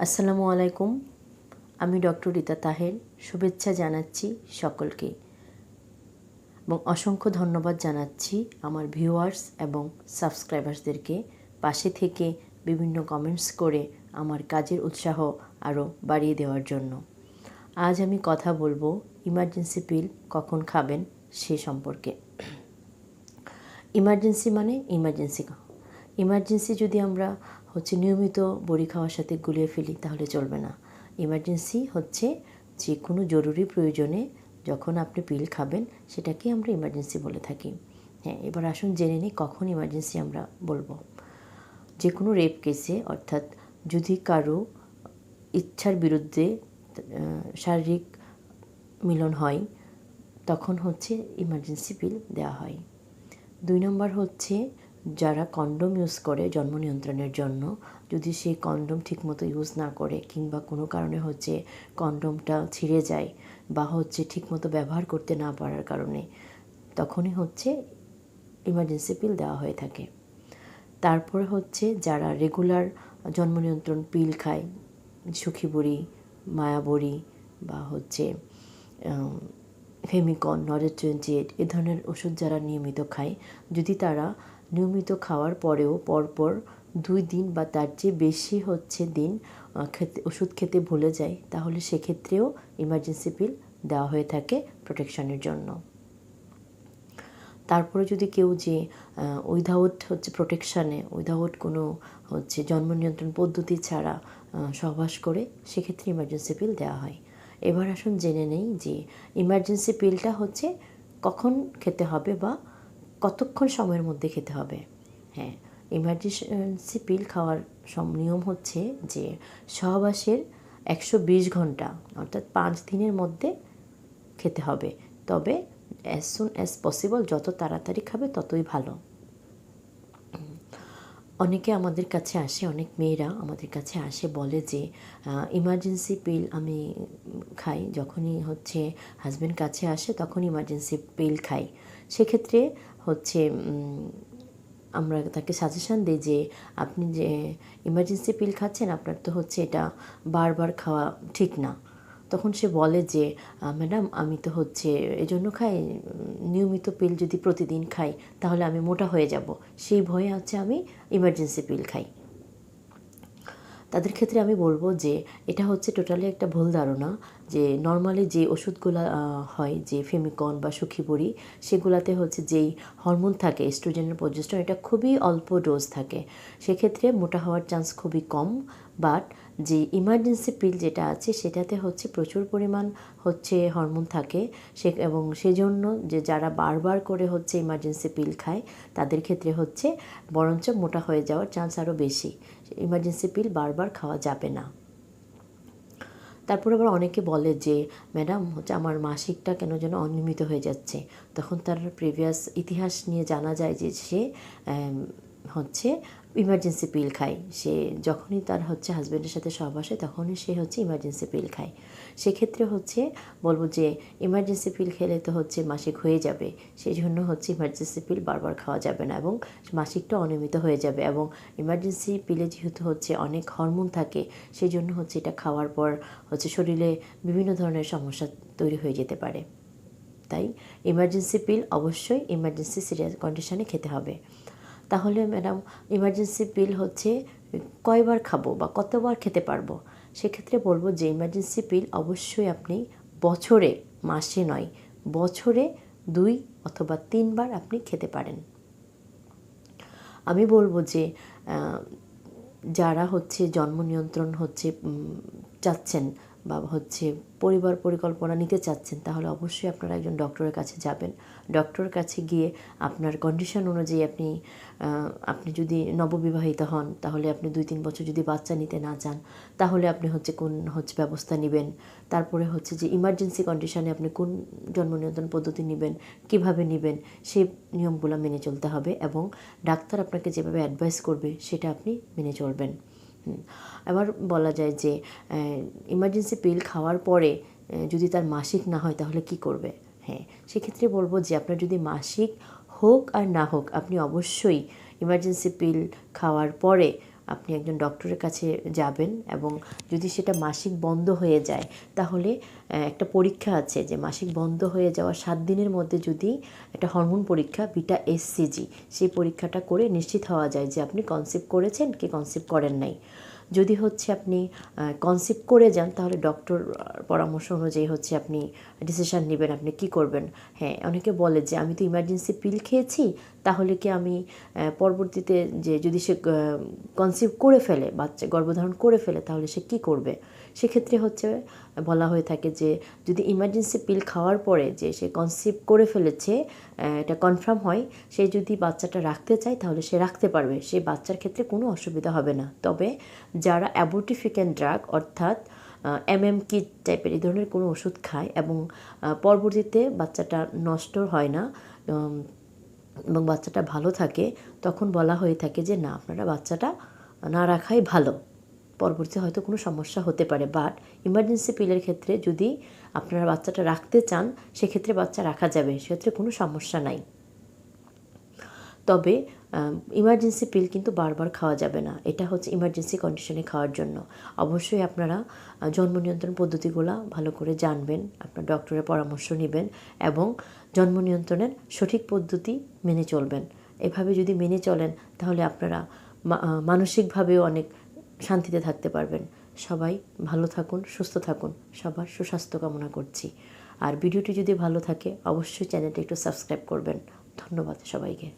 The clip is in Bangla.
আসসালামু আলাইকুম। আমি ডক্টর রিতা তাহের শুভেচ্ছা জানাচ্ছি সকলকে এবং অসংখ্য ধন্যবাদ জানাচ্ছি আমার ভিউয়ার্স এবং সাবস্ক্রাইবার্সদেরকে পাশে থেকে বিভিন্ন কমেন্টস করে আমার কাজের উৎসাহ আরও বাড়িয়ে দেওয়ার জন্য। আজ আমি কথা বলবো ইমার্জেন্সি পিল কখন খাবেন সে সম্পর্কে। ইমার্জেন্সি মানে ইমার্জেন্সি যদি আমরা নিয়মিত বড়ি খাওয়ার সাথে গুলিয়ে ফেলি তাহলে চলবে না। ইমার্জেন্সি হচ্ছে যে কোনো জরুরি প্রয়োজনে যখন আপনি পিল খাবেন সেটাকে আমরা ইমার্জেন্সি বলে থাকি। এবার আসুন জেনে নিই কখন ইমার্জেন্সি আমরা বলবো। যে কোনো রেপ কেসে, অর্থাৎ যদি কারো ইচ্ছার বিরুদ্ধে শারীরিক মিলন হয় তখন ইমার্জেন্সি পিল দেওয়া হয়। 2 নম্বর যারা কন্ডোম ইউজ করে জন্ম নিয়ন্ত্রণের জন্য, যদি সেই কন্ডোম ঠিকমতো ইউজ না করে কিংবা কোনো কারণে কন্ডোমটা ছিঁড়ে যায় বা ঠিকমতো ব্যবহার করতে না পারার কারণে তখনই ইমার্জেন্সি পিল দেওয়া হয়ে থাকে। তারপরে যারা রেগুলার জন্ম নিয়ন্ত্রণ পিল খায়, সুখী বড়ি, মায়া বড়ি বা ফেমিকন, নরেট 28 এ ধরনের ওষুধ যারা নিয়মিত খায়, যদি তারা নিয়মিত খাওয়ার পরেও পরপর 2 দিন বা তার চেয়ে বেশি দিন ওষুধ খেতে ভুলে যায় তাহলে সেক্ষেত্রেও ইমার্জেন্সি পিল দেওয়া হয়ে থাকে প্রোটেকশনের জন্য। তারপরে যদি কেউ যে উইদাউট প্রোটেকশানে, উইদাউট কোনো জন্ম নিয়ন্ত্রণ পদ্ধতি ছাড়া সহবাস করে, সেক্ষেত্রে ইমার্জেন্সি পিল দেওয়া হয়। এবার আসুন জেনে নেই যে ইমার্জেন্সি পিলটা কখন খেতে হবে বা কতক্ষণ সময়ের মধ্যে খেতে হবে। ইমার্জেন্সি পিল খাওয়ার নিয়ম যে সহবাসের 120 ঘন্টা অর্থাৎ 5 দিনের মধ্যে খেতে হবে। তবে অ্যাজ সুন অ্যাজ পসিবল, যত তাড়াতাড়ি খাবে ততই ভালো। অনেকে আমাদের কাছে আসে, অনেক মেয়েরা আমাদের কাছে আসে, বলে যে ইমার্জেন্সি পিল আমি খাই, যখনই হাজব্যান্ড কাছে আসে তখন ইমার্জেন্সি পিল খাই। সেক্ষেত্রে আমরা তাকে সাজেশান দিই যে আপনি যে ইমার্জেন্সি পিল খাচ্ছেন আপনার তো এটা বারবার খাওয়া ঠিক না। তখন সে বলে যে ম্যাডাম আমি তো এজন্য খাই, নিয়মিত পিল যদি প্রতিদিন খাই তাহলে আমি মোটা হয়ে যাব, সেই ভয়ে আমি ইমার্জেন্সি পিল খাই। তাদের ক্ষেত্রে আমি বলবো যে এটা টোটালি একটা ভুল ধারণা। যে নর্মালি যে ওষুধগুলো হয়, যে ফেমিকন বা সুখী বড়ি, সেগুলাতে যেই হরমোন থাকে এস্ট্রোজেনের, প্রোজেস্টেরন, এটা খুবই অল্প ডোজ থাকে, সেক্ষেত্রে মোটা হওয়ার চান্স খুবই কম। বাট যে ইমার্জেন্সি পিল যেটা আছে সেটাতে প্রচুর পরিমাণ হরমোন থাকে, এবং সেজন্য যে যারা বারবার করে ইমার্জেন্সি পিল খায় তাদের ক্ষেত্রে বরঞ্চ মোটা হয়ে যাওয়ার চান্স আরও বেশি। ইমার্জেন্সি পিল বারবার খাওয়া যাবে না। তারপর আবার অনেকে বলে যে ম্যাডাম আমার মাসিকটা কেন যেন অনিয়মিত হয়ে যাচ্ছে। তখন তার প্রিভিয়াস ইতিহাস নিয়ে জানা যায় যে সে ইমার্জেন্সি পিল খায়। সে যখনই তার হাজব্যান্ডের সাথে সহবাসে তখনই সে ইমার্জেন্সি পিল খায়। সেক্ষেত্রে বলবো যে ইমার্জেন্সি পিল খেলে তো মাসিক হয়ে যাবে, সেই জন্য ইমার্জেন্সি পিল বারবার খাওয়া যাবে না এবং মাসিকটা অনিয়মিত হয়ে যাবে। এবং ইমার্জেন্সি পিলে যেহেতু অনেক হরমোন থাকে, সেই জন্য এটা খাওয়ার পর শরীরে বিভিন্ন ধরনের সমস্যা তৈরি হয়ে যেতে পারে। তাই ইমার্জেন্সি পিল অবশ্যই ইমার্জেন্সি সিরিয়াস কন্ডিশনে খেতে হবে। তাহলে ম্যাডাম ইমার্জেন্সি পিল কয়বার খাবো বা কতবার খেতে পারবো? সেক্ষেত্রে বলবো যে ইমার্জেন্সি পিল অবশ্যই আপনি বছরে, মাসে নয়, বছরে 2 অথবা 3 বার আপনি খেতে পারেন। আমি বলবো যে যারা জন্ম নিয়ন্ত্রণ চাচ্ছেন বা পরিবার পরিকল্পনা নিতে চাচ্ছেন, তাহলে অবশ্যই আপনারা একজন ডক্টরের কাছে যাবেন। ডক্টরের কাছে গিয়ে আপনার কন্ডিশন অনুযায়ী আপনি যদি নববিবাহিত হন তাহলে আপনি 2-3 বছর যদি বাচ্চা নিতে না চান তাহলে আপনি কোন ব্যবস্থা নেবেন। তারপরে যে ইমার্জেন্সি কন্ডিশনে আপনি কোন জন্ম নিয়ন্ত্রণ পদ্ধতি নেবেন, কিভাবে নেবেন, সেই নিয়মগুলো মেনে চলতে হবে এবং ডাক্তার আপনাকে যেভাবে অ্যাডভাইস করবে সেটা আপনি মেনে চলবেন। আবার বলা যায় যে ইমার্জেন্সি পিল খাওয়ার পরে যদি তার মাসিক না হয় তাহলে কি করবে? সেক্ষেত্রে বলবো যে আপনার যদি মাসিক হোক আর না হোক, আপনি অবশ্যই ইমার্জেন্সি পিল খাওয়ার পরে আপনি একজন ডক্টরের কাছে যাবেন, এবং যদি সেটা মাসিক বন্ধ হয়ে যায় তাহলে একটা পরীক্ষা আছে যে মাসিক বন্ধ হয়ে যাওয়ার 7 দিনের মধ্যে যদি একটা হরমোন পরীক্ষা বিটা এসসিজি, সেই পরীক্ষাটা করে নিশ্চিত হওয়া যায় যে আপনি কনসিভ করেছেন কি কনসিভ করেন নাই। যদি হচ্ছে আপনি কনসিভ করে যান তাহলে ডক্টর পরামর্শ অনুযায়ী হচ্ছে আপনি ডিসিশান নেবেন আপনি কি করবেন। হ্যাঁ, অনেকে বলে যে আমি তো ইমার্জেন্সি পিল খেয়েছি, তাহলে কি আমি পরবর্তীতে যে যদি সে কনসিভ করে ফেলে, বাচ্চা গর্ভধারণ করে ফেলে, তাহলে সে কি করবে। সেক্ষেত্রে হচ্ছে বলা হয়ে থাকে যে যদি ইমার্জেন্সি পিল খাওয়ার পরে যে সে কনসিভ করে ফেলেছে এটা কনফার্ম হয়, সে যদি বাচ্চাটা রাখতে চায় তাহলে সে রাখতে পারবে, সেই বাচ্চার ক্ষেত্রে কোনো অসুবিধা হবে না। তবে যারা অ্যাবর্টিফিক্যান্ট ড্রাগ অর্থাৎ কিট টাইপের এই ধরনের কোনো ওষুধ খায় এবং পরবর্তীতে বাচ্চাটা নষ্ট হয় না এবং বাচ্চাটা ভালো থাকে, তখন বলা হয়ে থাকে যে না, আপনারা বাচ্চাটা না রাখাই ভালো, পরবর্তীতে হয়তো কোনো সমস্যা হতে পারে। বাট ইমার্জেন্সি পিলের ক্ষেত্রে যদি আপনারা বাচ্চাটা রাখতে চান সেক্ষেত্রে বাচ্চা রাখা যাবে, সেক্ষেত্রে কোনো সমস্যা নাই। তবে ইমার্জেন্সি পিল কিন্তু বারবার খাওয়া যাবে না, এটা হচ্ছে ইমার্জেন্সি কন্ডিশনে খাওয়ার জন্য। অবশ্যই আপনারা জন্ম নিয়ন্ত্রণ পদ্ধতিগুলো ভালো করে জানবেন, আপনার ডক্টরের পরামর্শ নেবেন এবং জন্ম নিয়ন্ত্রণের সঠিক পদ্ধতি মেনে চলবেন। এভাবে যদি মেনে চলেন তাহলে আপনারা মানসিকভাবেও অনেক শান্তিতে থাকতে পারবেন। সবাই ভালো থাকুন, সুস্থ থাকুন, সবার সুস্বাস্থ্য কামনা করছি। আর ভিডিওটি যদি ভালো থাকে অবশ্যই চ্যানেলটি একটু সাবস্ক্রাইব করবেন। ধন্যবাদ সবাইকে।